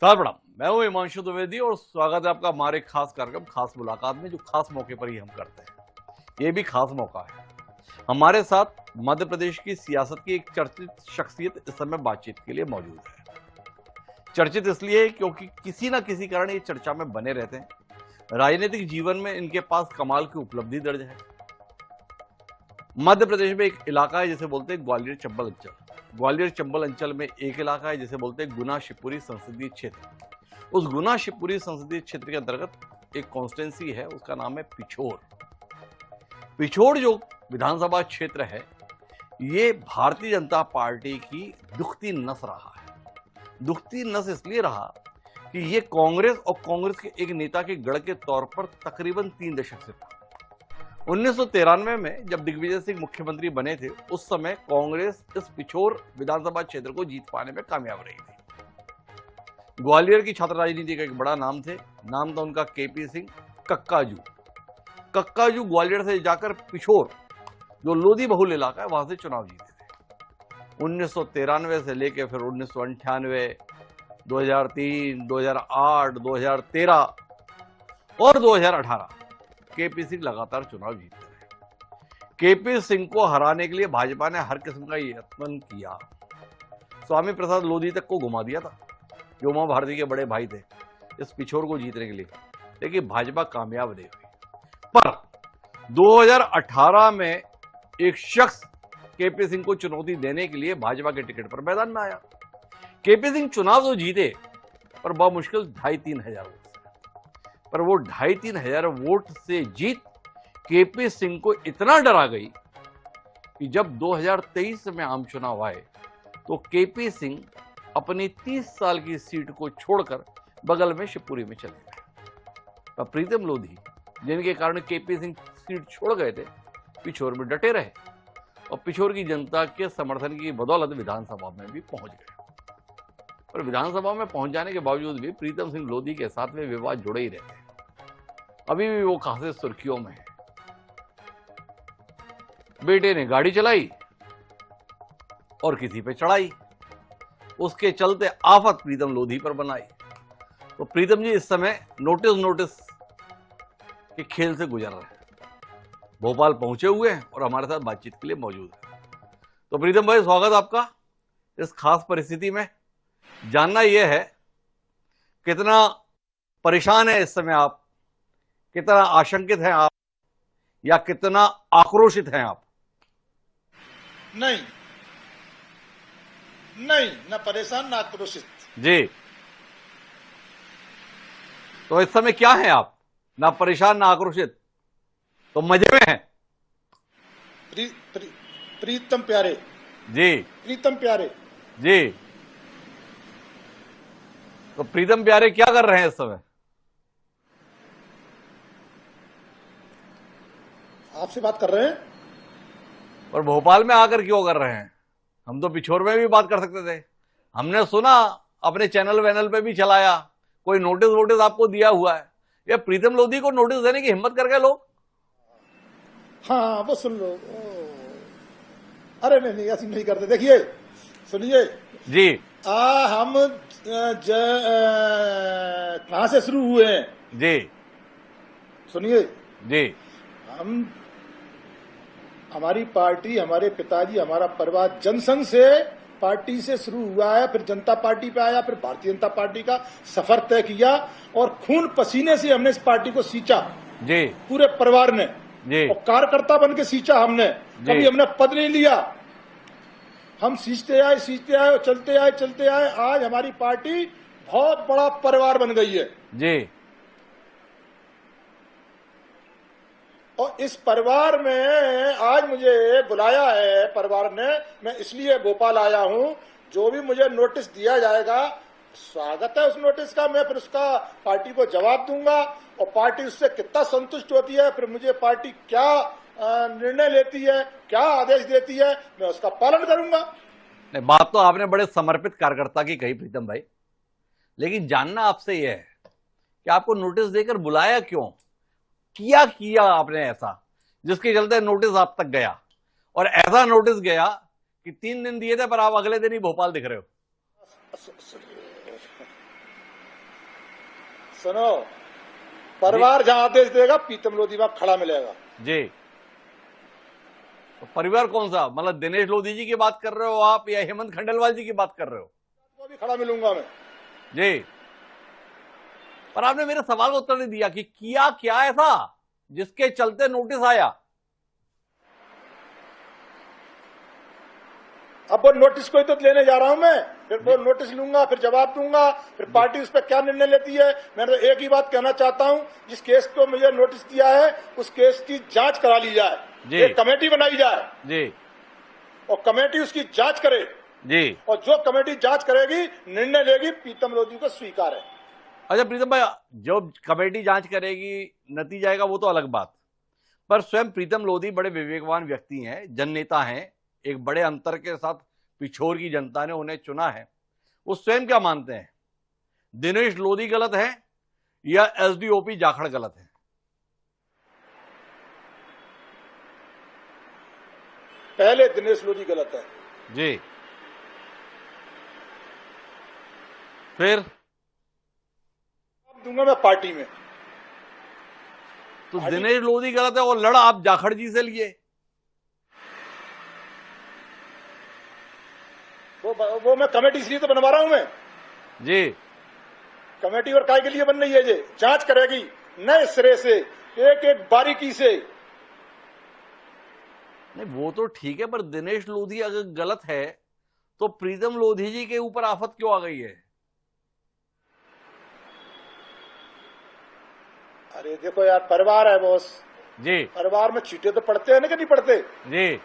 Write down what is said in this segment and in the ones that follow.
साहब प्रणाम। मैं हूं हिमांशु द्विवेदी और स्वागत है आपका हमारे खास कार्यक्रम खास मुलाकात में, जो खास मौके पर ही हम करते हैं। ये भी खास मौका है। हमारे साथ मध्य प्रदेश की सियासत की एक चर्चित शख्सियत इस समय बातचीत के लिए मौजूद है। चर्चित इसलिए क्योंकि किसी ना किसी कारण ये चर्चा में बने रहते हैं। राजनीतिक जीवन में इनके पास कमाल की उपलब्धि दर्ज है। मध्य प्रदेश में एक इलाका है जिसे बोलते हैं ग्वालियर चंबल अंचल। ग्वालियर चंबल अंचल में एक इलाका है जिसे बोलते हैं गुना शिवपुरी संसदीय क्षेत्र। उस गुना शिवपुरी संसदीय क्षेत्र के अंतर्गत एक कॉन्स्टिट्यूंसी है, उसका नाम है पिछोर। पिछोर जो विधानसभा क्षेत्र है, ये भारतीय जनता पार्टी की दुखती नस रहा है। दुखती नस इसलिए रहा कि ये कांग्रेस और कांग्रेस के एक नेता के गढ़ के तौर पर तकरीबन 3 दशक से था। 1993 में जब दिग्विजय सिंह मुख्यमंत्री बने थे, उस समय कांग्रेस इस पिछोर विधानसभा क्षेत्र को जीत पाने में कामयाब रही थी। ग्वालियर की छात्र राजनीति का एक बड़ा नाम था उनका केपी सिंह कक्काजू। कक्काजू ग्वालियर से जाकर पिछोर, जो लोधी बहुल इलाका है, वहां से चुनाव जीते थे। 1993 से लेकर फिर 1998, 2003, 2008, 2013 और 2018 केपी सिंह लगातार चुनाव जीतते रहे। केपी सिंह को हराने के लिए भाजपा ने हर किस्म का यत्न किया। स्वामी प्रसाद लोधी तक को घुमा दिया था, जो उमा भारती के बड़े भाई थे, इस पिछोर को जीतने के लिए, लेकिन भाजपा कामयाब नहीं हुई। पर 2018 में एक शख्स केपी सिंह को चुनौती देने के लिए भाजपा के टिकट पर मैदान में आया। केपी सिंह चुनाव तो जीते, पर मुश्किल 2,500-3 हजार वोट से। पर वो 2,500-3 हजार वोट से जीत केपी सिंह को इतना डरा गई कि जब 2023 में आम चुनाव आए तो केपी सिंह अपनी 30 साल की सीट को छोड़कर बगल में शिवपुरी में चले गए। प्रीतम लोधी, जिनके कारण केपी सिंह सीट छोड़ गए थे, पिछोर में डटे रहे और पिछोर की जनता के समर्थन की बदौलत विधानसभा में भी पहुंच गए। और विधानसभा में पहुंच जाने के बावजूद भी प्रीतम सिंह लोधी के साथ में विवाद जुड़े ही रहते हैं। अभी भी वो खासे सुर्खियों में है। बेटे ने गाड़ी चलाई और किसी पे चढ़ाई, उसके चलते आफत प्रीतम लोधी पर बनाई। तो प्रीतम जी इस समय नोटिस के खेल से गुजर रहे हैं। भोपाल पहुंचे हुए हैं और हमारे साथ बातचीत के लिए मौजूद है। तो प्रीतम भाई, स्वागत आपका इस खास परिस्थिति में। जानना यह है, कितना परेशान है इस समय आप, कितना आशंकित हैं आप, या कितना आक्रोशित हैं आप? नहीं, ना परेशान ना आक्रोशित जी। तो इस समय क्या हैं आप? ना परेशान ना आक्रोशित, तो मजे में हैं। प्रीतम प्यारे जी। प्रीतम प्यारे जी। तो प्रीतम प्यारे क्या कर रहे हैं इस समय? आपसे बात कर रहे हैं। और भोपाल में आकर क्यों कर रहे हैं? हम तो पिछोर में भी बात कर सकते थे। हमने सुना अपने चैनल वैनल पे भी चलाया, कोई नोटिस वोटिस आपको दिया हुआ है। ये प्रीतम लोधी को नोटिस देने की हिम्मत कर गए लोग। हाँ, वो सुन लो। अरे नहीं, ऐसी नहीं करते। देखिए, सुनिए जी। हम कहां से शुरू हुए हैं? जी। सुनिए जी। हमारी पार्टी, हमारे पिताजी, हमारा परिवार जनसंघ से पार्टी से शुरू हुआ है, फिर जनता पार्टी पे आया, फिर भारतीय जनता पार्टी का सफर तय किया और खून पसीने से हमने इस पार्टी को सींचा। जी। पूरे परिवार ने। जी। और कार्यकर्ता बन के सींचा हमने। कभी हमने पद नहीं लिया। हम सींचते आए और चलते आए। आज हमारी पार्टी बहुत बड़ा परिवार बन गई है। जी। और इस परिवार में आज मुझे बुलाया है परिवार ने, मैं इसलिए भोपाल आया हूं। जो भी मुझे नोटिस दिया जाएगा, स्वागत है उस नोटिस का। मैं फिर उसका पार्टी को जवाब दूंगा और पार्टी उससे कितना संतुष्ट होती है, फिर मुझे पार्टी क्या निर्णय लेती है, क्या आदेश देती है, मैं उसका पालन करूंगा। नहीं, बात तो आपने बड़े समर्पित कार्यकर्ता की कही प्रीतम भाई, लेकिन जानना आपसे यह है कि आपको नोटिस देकर बुलाया क्यों? किया आपने ऐसा जिसके चलते नोटिस आप तक गया, और ऐसा नोटिस गया कि 3 दिन दिए थे पर आप अगले दिन ही भोपाल दिख रहे हो। सुनो, परिवार जहां आदेश देगा पीतम लोधी वहां खड़ा मिलेगा जी। तो परिवार कौन सा, मतलब दिनेश लोधी जी की बात कर रहे हो आप या हेमंत खंडेलवाल जी की बात कर रहे हो? वो भी खड़ा मिलूंगा मैं जी। पर आपने मेरे सवाल का उत्तर नहीं दिया कि किया क्या ऐसा जिसके चलते नोटिस आया। अब वो नोटिस को ही तो लेने जा रहा हूं मैं, फिर वो नोटिस लूंगा, फिर जवाब दूंगा, फिर पार्टी उस पर क्या निर्णय लेती है। मैं तो एक ही बात कहना चाहता हूं, जिस केस को मुझे नोटिस दिया है उस केस की जांच करा ली जाए, एक कमेटी बनाई जाए जी, और कमेटी उसकी जांच करे जी। और जो कमेटी जांच करेगी निर्णय लेगी प्रीतम लोधी को स्वीकार है। अच्छा प्रीतम भाई, जो कमेटी जांच करेगी नतीजा आएगा वो तो अलग बात, पर स्वयं प्रीतम लोधी बड़े विवेकवान व्यक्ति हैं, जननेता हैं, एक बड़े अंतर के साथ पिछोर की जनता ने उन्हें चुना है। वो स्वयं क्या मानते हैं, दिनेश लोधी गलत है या एसडीओपी जाखड़ गलत है? पहले दिनेश लोधी गलत है जी, फिर दूंगा मैं पार्टी में। तो दिनेश लोधी गलत है और लड़ आप जाखड़ जी से लिए। वो मैं कमेटी इसलिए तो बनवा रहा हूं मैं जी। कमेटी और काय के लिए बन रही है, ये जांच करेगी नए सिरे से, एक एक बारीकी से। नहीं वो तो ठीक है, पर दिनेश लोधी अगर गलत है तो प्रीतम लोधी जी के ऊपर आफत क्यों आ गई है? अरे देखो यार, परिवार है बॉस जी, परिवार में चीटे तो पड़ते हैं ना कि नहीं पड़ते जी।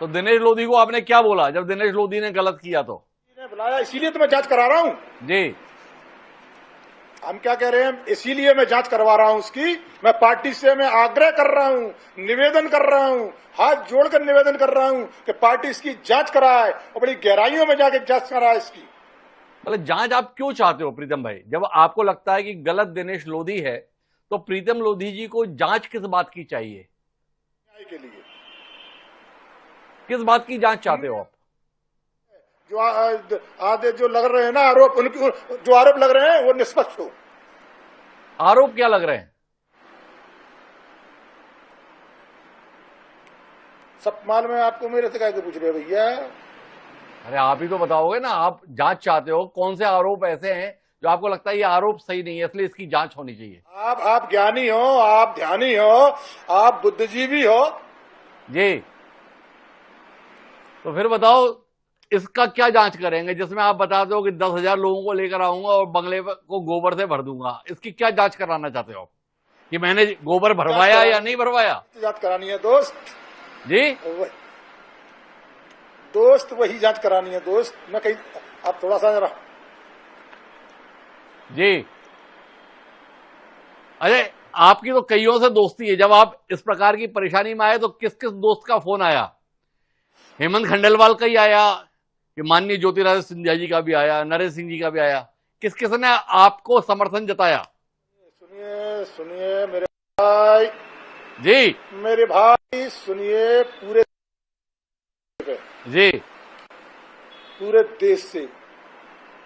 तो दिनेश लोधी को आपने क्या बोला जब दिनेश लोधी ने गलत किया? तो बुलाया इसीलिए तो मैं जांच करा रहा हूं जी। हम क्या कह रहे हैं, इसीलिए मैं जांच करवा रहा हूं उसकी। मैं पार्टी से मैं आग्रह कर रहा हूं, निवेदन कर रहा हूं, हाथ जोड़कर निवेदन कर रहा हूं कि पार्टी इसकी जांच कराए और बड़ी गहराइयों में जाके जांच कराए इसकी। मतलब जांच आप क्यों चाहते हो प्रीतम भाई? जब आपको लगता है कि गलत दिनेश लोधी है तो प्रीतम लोधी जी को जांच किस बात की चाहिए? न्याय के लिए। किस बात की जांच चाहते हो आप? जो आधे जो लग रहे हैं ना आरोप, उनके जो आरोप लग रहे हैं वो निष्पक्ष हो। आरोप क्या लग रहे हैं? सब मालूम है आपको, मेरे से क्या पूछ रहे हो भैया? अरे आप ही तो बताओगे ना, आप जांच चाहते हो, कौन से आरोप ऐसे हैं जो आपको लगता है ये आरोप सही नहीं है इसलिए इसकी जांच होनी चाहिए? आप ज्ञानी हो, आप ध्यानी हो, आप बुद्धिजीवी हो जी। तो फिर बताओ इसका क्या जांच करेंगे जिसमें आप बता दो कि 10,000 लोगों को लेकर आऊंगा और बंगले को गोबर से भर दूंगा? इसकी क्या जांच कराना चाहते हो कि मैंने गोबर भरवाया या नहीं भरवाया? जांच करानी है दोस्त जी, दोस्त वही जांच करानी है दोस्त। मैं कहीं आप थोड़ा सा जरा जी। अरे आपकी तो कईयों से दोस्ती है, जब आप इस प्रकार की परेशानी में आए तो किस किस दोस्त का फोन आया? हेमंत खंडेलवाल का ही आया कि माननीय ज्योतिरादित्य सिंधिया जी का भी आया, नरेश सिंह जी का भी आया? किस किस ने आपको समर्थन जताया? सुनिए सुनिए मेरे भाई जी, मेरे भाई सुनिए, पूरे जी, पूरे देश से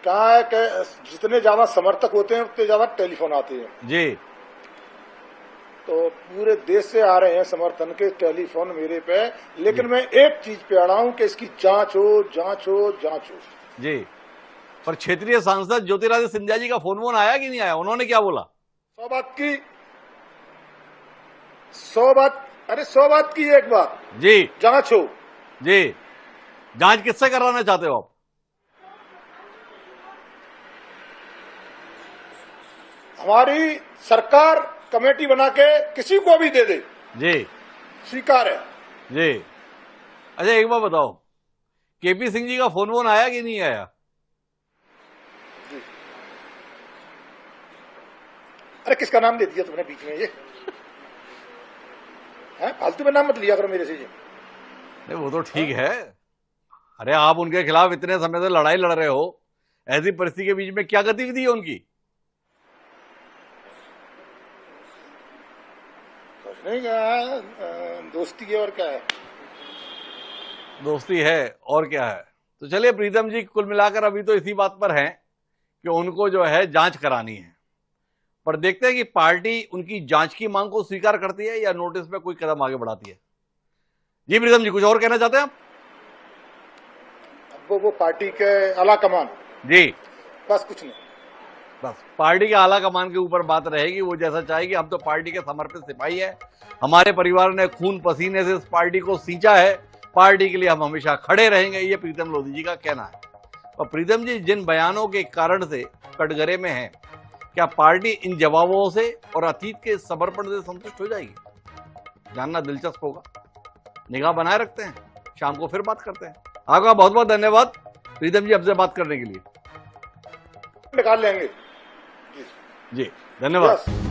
कहा है कि जितने ज्यादा समर्थक होते हैं उतने ज्यादा टेलीफोन आते हैं। जी। तो पूरे देश से आ रहे हैं समर्थन के टेलीफोन मेरे पे, लेकिन मैं एक चीज पे अड़ा हूं कि इसकी जांच हो, जांच हो, जांच हो। जी, पर क्षेत्रीय सांसद ज्योतिरादित्य सिंधिया जी का फोन आया कि नहीं आया? उन्होंने क्या बोला? 100 बात की 100 बात, अरे 100 बात की एक बात, जी, जांच हो। जी। जांच किससे कराना चाहते हो आप? हमारी सरकार कमेटी बना के किसी को भी दे दे, जी, स्वीकार है। जी। अच्छा एक बात बताओ, केपी सिंह जी का फोन आया कि नहीं आया? जी। अरे किसका नाम दे दिया तुमने बीच में? ये है फालतू में नाम मत लिया करो मेरे से ये। नहीं वो तो ठीक है। अरे आप उनके खिलाफ इतने समय से लड़ाई लड़ रहे हो, ऐसी परिस्थिति के बीच में क्या गतिविधि है उनकी? कुछ नहीं, क्या दोस्ती है और क्या है? दोस्ती है और क्या है। तो चलिए प्रीतम जी, कुल मिलाकर अभी तो इसी बात पर हैं कि उनको जो है जांच करानी है, पर देखते हैं कि पार्टी उनकी जांच की मांग को स्वीकार करती है या नोटिस में कोई कदम आगे बढ़ाती है। जी प्रीतम जी, कुछ और कहना चाहते हैं आप? वो पार्टी के आला कमान, जी बस कुछ नहीं। बस पार्टी के आला कमान के ऊपर बात रहेगी, वो जैसा चाहेगी। हम तो पार्टी के समर्पित सिपाही है, हमारे परिवार ने खून पसीने से इस पार्टी को सींचा है, पार्टी के लिए हम हमेशा खड़े रहेंगे, ये प्रीतम लोधी जी का कहना है। और प्रीतम जी जिन बयानों के कारण से कटघरे में हैं, क्या पार्टी इन जवाबों से और अतीत के समर्पण से संतुष्ट हो जाएगी? जानना दिलचस्प होगा। निगाह बनाए रखते हैं, शाम को फिर बात करते हैं। आपका बहुत बहुत धन्यवाद प्रीतम जी हमसे बात करने के लिए। निकाल लेंगे जी धन्यवाद। यस।